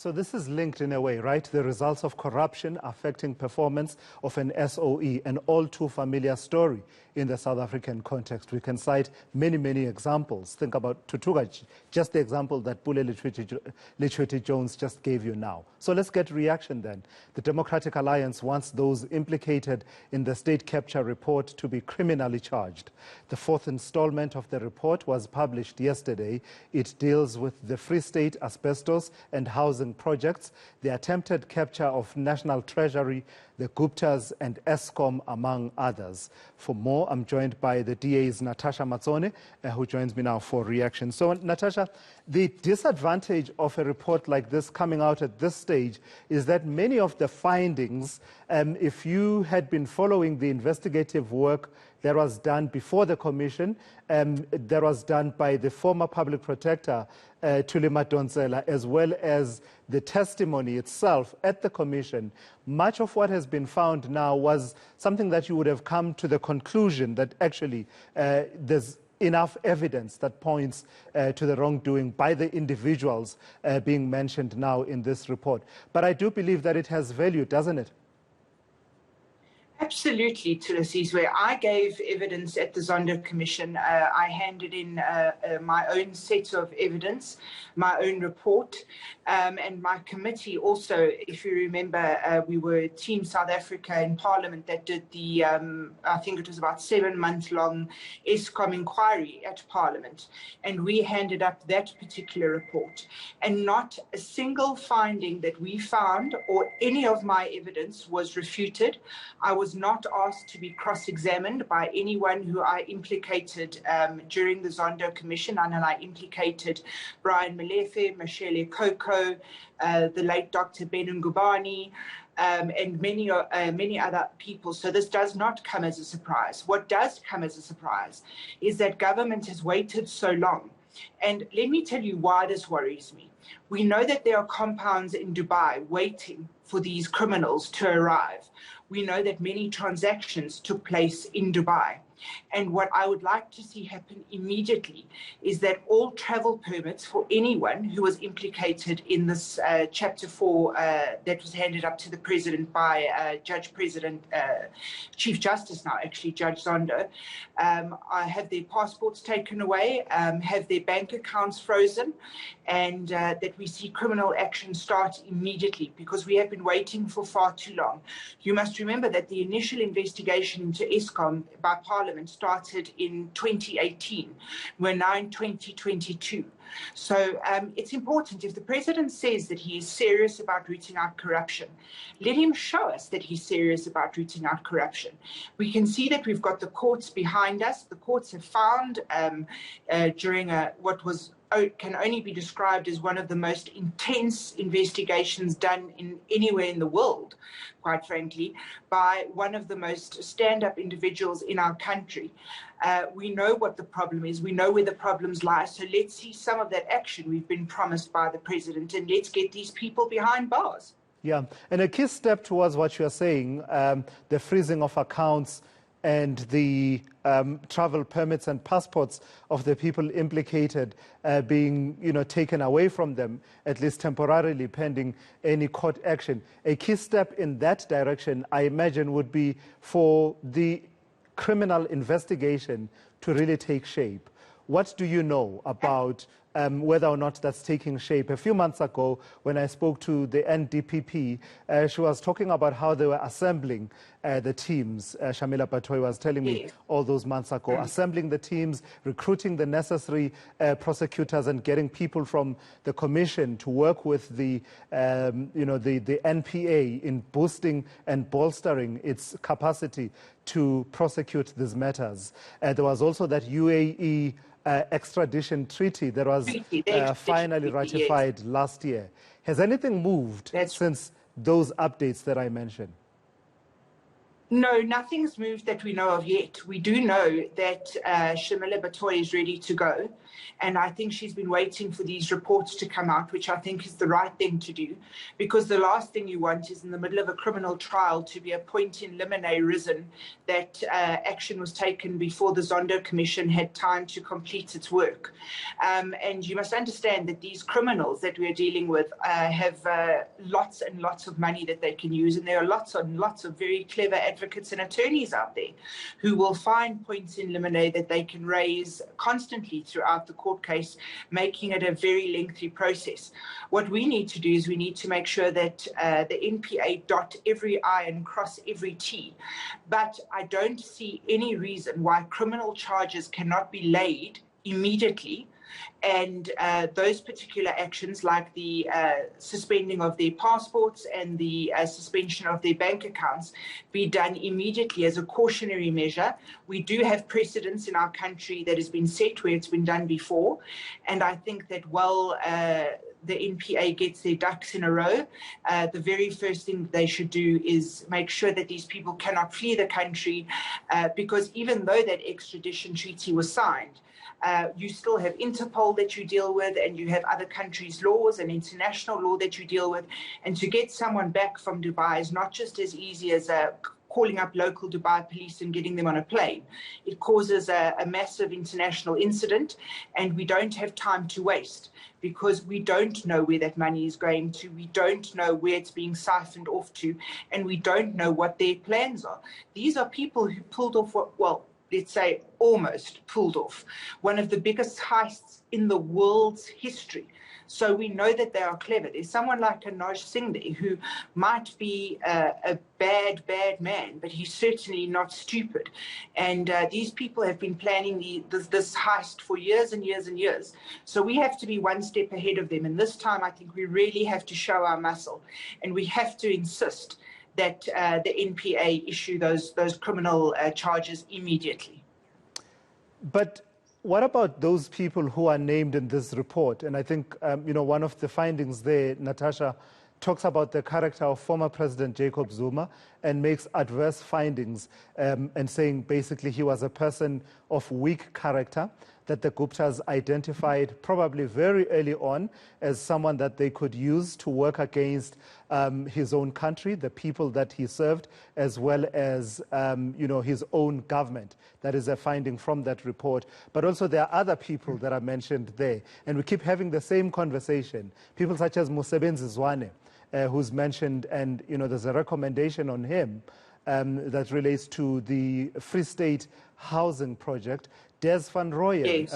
So this is linked in a way, right? The results of corruption affecting performance of an SOE, an all too familiar story in the South African context. We can cite many, many examples. Think about Tutuga, just the example that Pule Litchweti Jones just gave you now. So let's get reaction then. The Democratic Alliance wants those implicated in the state capture report to be criminally charged. The fourth installment of the report was published yesterday. It deals with the Free State Asbestos and housing projects, the attempted capture of National Treasury, the Guptas and Eskom, among others. For more, I'm joined by the DA's Natasha Mazzone, who joins me now for reaction. So, Natasha, the disadvantage of a report like this coming out at this stage is that many of the findings, if you had been following the investigative work that was done before the commission, that was done by the former public protector, Thuli Madonsela, as well as the testimony itself at the commission, much of what has been found now was something that you would have come to the conclusion that actually there's enough evidence that points to the wrongdoing by the individuals being mentioned now in this report. But I do believe that it has value, doesn't it? Absolutely, Tulisi's, where I gave evidence at the Zondo Commission. I handed in my own set of evidence, my own report, and my committee also, if you remember, we were Team South Africa in Parliament that did the, I think it was about 7-month-long Eskom inquiry at Parliament, and we handed up that particular report. And not a single finding that we found or any of my evidence was refuted. I was not asked to be cross-examined by anyone who I implicated during the Zondo Commission, and I implicated Brian Molefe, Michelle Coco, the late Dr. Ben Ngubane, and many other people. So this does not come as a surprise. What does come as a surprise is that government has waited so long. And let me tell you why this worries me. We know that there are compounds in Dubai waiting for these criminals to arrive. We know that many transactions took place in Dubai. And what I would like to see happen immediately is that all travel permits for anyone who was implicated in this Chapter 4 that was handed up to the President by Chief Justice now, actually, Judge Zondo, have their passports taken away, have their bank accounts frozen, and that we see criminal action start immediately, because we have been waiting for far too long. You must remember that the initial investigation into Eskom by Parliament started in 2018. We're now in 2022. So it's important, if the President says that he is serious about rooting out corruption, let him show us that he's serious about rooting out corruption. We can see that we've got the courts behind us. The courts have found during what can only be described as one of the most intense investigations done anywhere in the world, quite frankly, by one of the most stand-up individuals in our country. We know what the problem is. We know where the problems lie. So let's see some of that action we've been promised by the President, and let's get these people behind bars. Yeah, and a key step towards what you're saying, the freezing of accounts and the travel permits and passports of the people implicated being, taken away from them, at least temporarily, pending any court action. A key step in that direction, I imagine, would be for the criminal investigation to really take shape. What do you know about whether or not that's taking shape? A few months ago, when I spoke to the NDPP, she was talking about how they were assembling the teams. Shamila Batoy was telling me all those months ago, assembling the teams, recruiting the necessary prosecutors, and getting people from the commission to work with the NPA in boosting and bolstering its capacity to prosecute these matters. There was also that UAE extradition treaty that was finally ratified last year. Has anything moved since those updates that I mentioned? No, nothing's moved that we know of yet. We do know that Shamila Batoy is ready to go. And I think she's been waiting for these reports to come out, which I think is the right thing to do, because the last thing you want is in the middle of a criminal trial to be a point in limine risen that action was taken before the Zondo Commission had time to complete its work. And you must understand that these criminals that we're dealing with have lots and lots of money that they can use, and there are lots and lots of very clever advocates and attorneys out there who will find points in limine that they can raise constantly throughout the court case, making it a very lengthy process. What we need to do is we need to make sure that the NPA dot every I and cross every T. But I don't see any reason why criminal charges cannot be laid immediately, and those particular actions like the suspending of their passports and the suspension of their bank accounts be done immediately as a cautionary measure. We do have precedents in our country that has been set where it's been done before, and I think that while the NPA gets their ducks in a row, the very first thing they should do is make sure that these people cannot flee the country, because even though that extradition treaty was signed, you still have Interpol that you deal with, and you have other countries' laws and international law that you deal with. And to get someone back from Dubai is not just as easy as calling up local Dubai police and getting them on a plane. It causes a massive international incident, and we don't have time to waste, because we don't know where that money is going to, we don't know where it's being siphoned off to, and we don't know what their plans are. These are people who pulled off let's say almost pulled off one of the biggest heists in the world's history. So we know that they are clever. There's someone like Natasha Mazzone who might be a bad man, but he's certainly not stupid. And these people have been planning this heist for years and years and years. So we have to be one step ahead of them. And this time I think we really have to show our muscle, and we have to insist that the NPA issue those criminal charges immediately. But what about those people who are named in this report? And I think, one of the findings there, Natasha, talks about the character of former President Jacob Zuma and makes adverse findings and saying basically he was a person of weak character that the Guptas identified probably very early on as someone that they could use to work against his own country, the people that he served, as well as, his own government. That is a finding from that report. But also there are other people that are mentioned there. And we keep having the same conversation. People such as Mosebenzi Zwane, who's mentioned, and there's a recommendation on him that relates to the Free State housing project. Des van Rooyen, yes.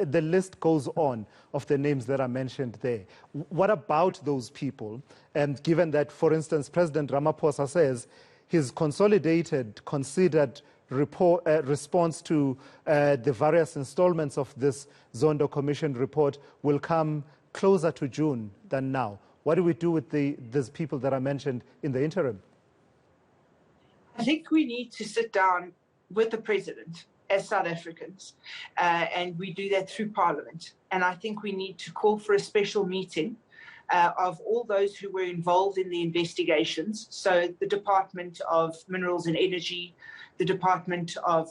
The list goes on of the names that are mentioned there. What about those people? And given that, for instance, President Ramaphosa says his consolidated, considered response to the various installments of this Zondo Commission report will come closer to June than now. What do we do with these people that are mentioned in the interim? I think we need to sit down with the president as South Africans, and we do that through Parliament. And I think we need to call for a special meeting of all those who were involved in the investigations. So the Department of Minerals and Energy, the Department of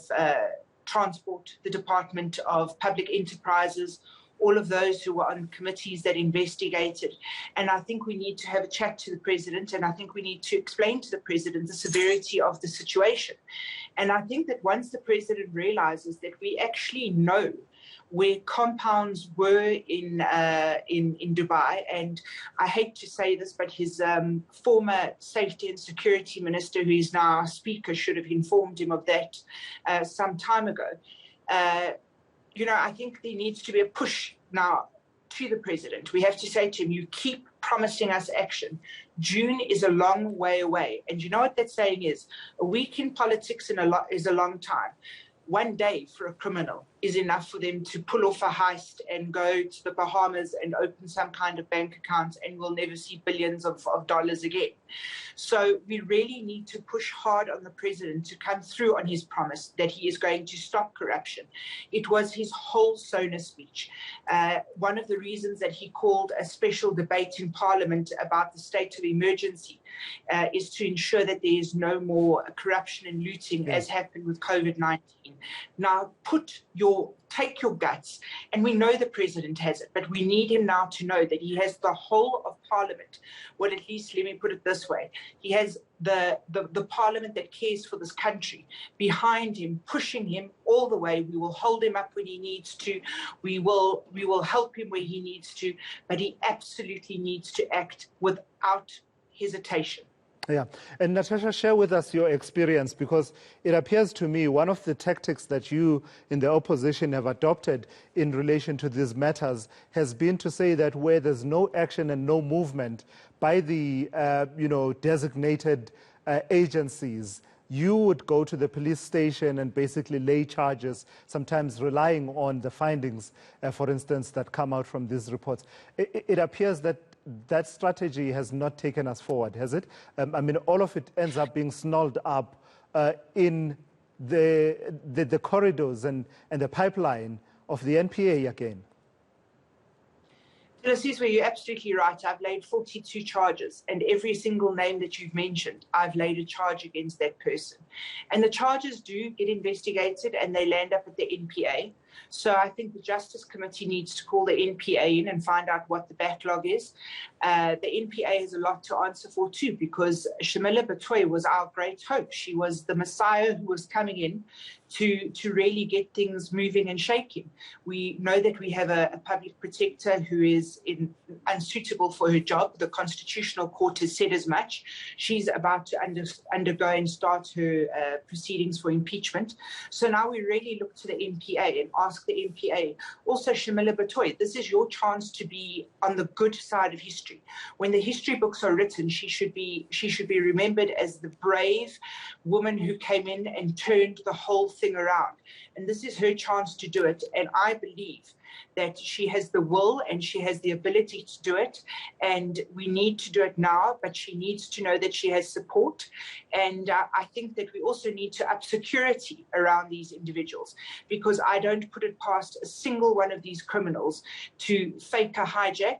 Transport, the Department of Public Enterprises, all of those who were on committees that investigated. And I think we need to have a chat to the president, and I think we need to explain to the president the severity of the situation. And I think that once the president realizes that we actually know where compounds were in Dubai, and I hate to say this, but his former safety and security minister, who is now our speaker, should have informed him of that some time ago. I think there needs to be a push now to the president. We have to say to him, you keep promising us action. June is a long way away. And you know what that saying is? A week in politics is a long time. One day for a criminal is enough for them to pull off a heist and go to the Bahamas and open some kind of bank account, and we'll never see billions of dollars again. So we really need to push hard on the president to come through on his promise that he is going to stop corruption. It was his whole SONA speech. One of the reasons that he called a special debate in Parliament about the state of emergency is to ensure that there is no more corruption and looting as happened with COVID-19. Now, take your guts, and we know the president has it, but we need him now to know that he has the whole of Parliament. Well, at least let me put it this way. He has the Parliament that cares for this country behind him, pushing him all the way. We will hold him up when he needs to. We will help him where he needs to, but he absolutely needs to act without hesitation. Yeah. And Natasha, share with us your experience, because it appears to me one of the tactics that you in the opposition have adopted in relation to these matters has been to say that where there's no action and no movement by the designated agencies, you would go to the police station and basically lay charges, sometimes relying on the findings, for instance, that come out from these reports. It appears that that strategy has not taken us forward, has it? I mean, all of it ends up being snarled up in the corridors and the pipeline of the NPA again. Lasizwe, you're absolutely right. I've laid 42 charges, and every single name that you've mentioned, I've laid a charge against that person. And the charges do get investigated, and they land up at the NPA. So I think the Justice Committee needs to call the NPA in and find out what the backlog is. The NPA has a lot to answer for too, because Shamila Batoy was our great hope. She was the Messiah who was coming in to really get things moving and shaking. We know that we have a public protector who is unsuitable for her job. The Constitutional Court has said as much. She's about to undergo and start her proceedings for impeachment. So now we really look to the NPA and ask the NPA, also Shamila Batoy, this is your chance to be on the good side of history. When the history books are written, she should be remembered as the brave woman who came in and turned the whole thing around. And this is her chance to do it. And I believe that she has the will and she has the ability to do it. And we need to do it now, but she needs to know that she has support. And I think that we also need to up security around these individuals, because I don't put it past a single one of these criminals to fake a hijack,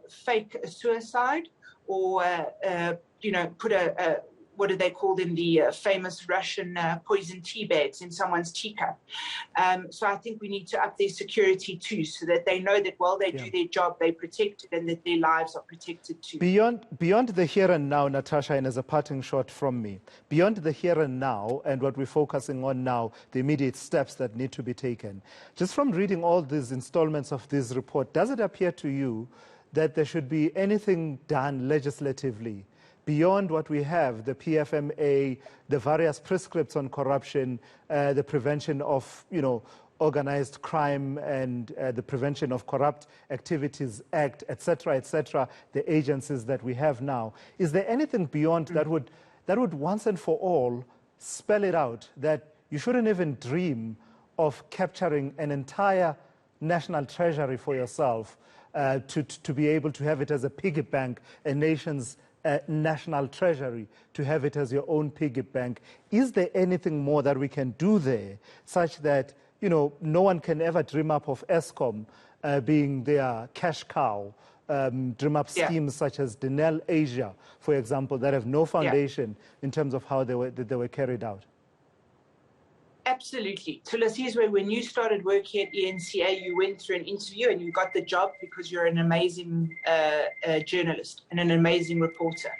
fake a suicide, or put what do they call them, the famous Russian poison tea bags in someone's teacup. So I think we need to up their security too, so that they know that while they do their job, they're protected and that their lives are protected too. Beyond the here and now, Natasha, and as a parting shot from me, beyond the here and now and what we're focusing on now, the immediate steps that need to be taken, just from reading all these installments of this report, does it appear to you that there should be anything done legislatively beyond what we have, the PFMA, the various prescripts on corruption, the prevention of, organized crime and the Prevention of Corrupt Activities Act, etc., the agencies that we have now? Is there anything beyond that would once and for all spell it out that you shouldn't even dream of capturing an entire national treasury for yourself, to be able to have it as a piggy bank, a nation's national treasury, to have it as your own piggy bank? Is there anything more that we can do there, such that no one can ever dream up of Eskom being their cash cow, dream up schemes such as Denel Asia, for example, that have no foundation in terms of how they were carried out? Absolutely. Tulasizwe, when you started working at ENCA, you went through an interview and you got the job because you're an amazing journalist and an amazing reporter.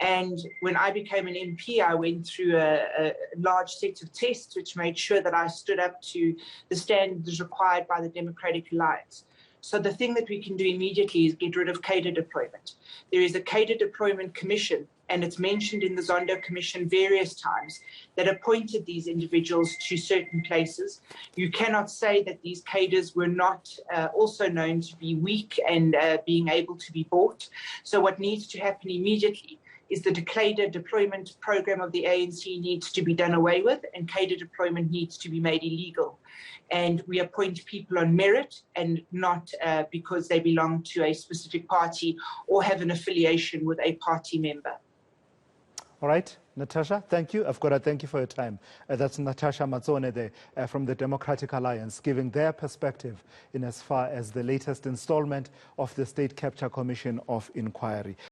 And when I became an MP, I went through a large set of tests which made sure that I stood up to the standards required by the Democratic Alliance. So the thing that we can do immediately is get rid of cadre deployment. There is a cadre deployment commission, and it's mentioned in the Zondo Commission various times, that appointed these individuals to certain places. You cannot say that these cadres were not also known to be weak and being able to be bought. So what needs to happen immediately is the cadre deployment program of the ANC needs to be done away with, and cadre deployment needs to be made illegal. and we appoint people on merit and not because they belong to a specific party or have an affiliation with a party member. All right, Natasha, thank you. I've got to thank you for your time. That's Natasha Mazzone there, from the Democratic Alliance, giving their perspective in as far as the latest installment of the State Capture Commission of Inquiry.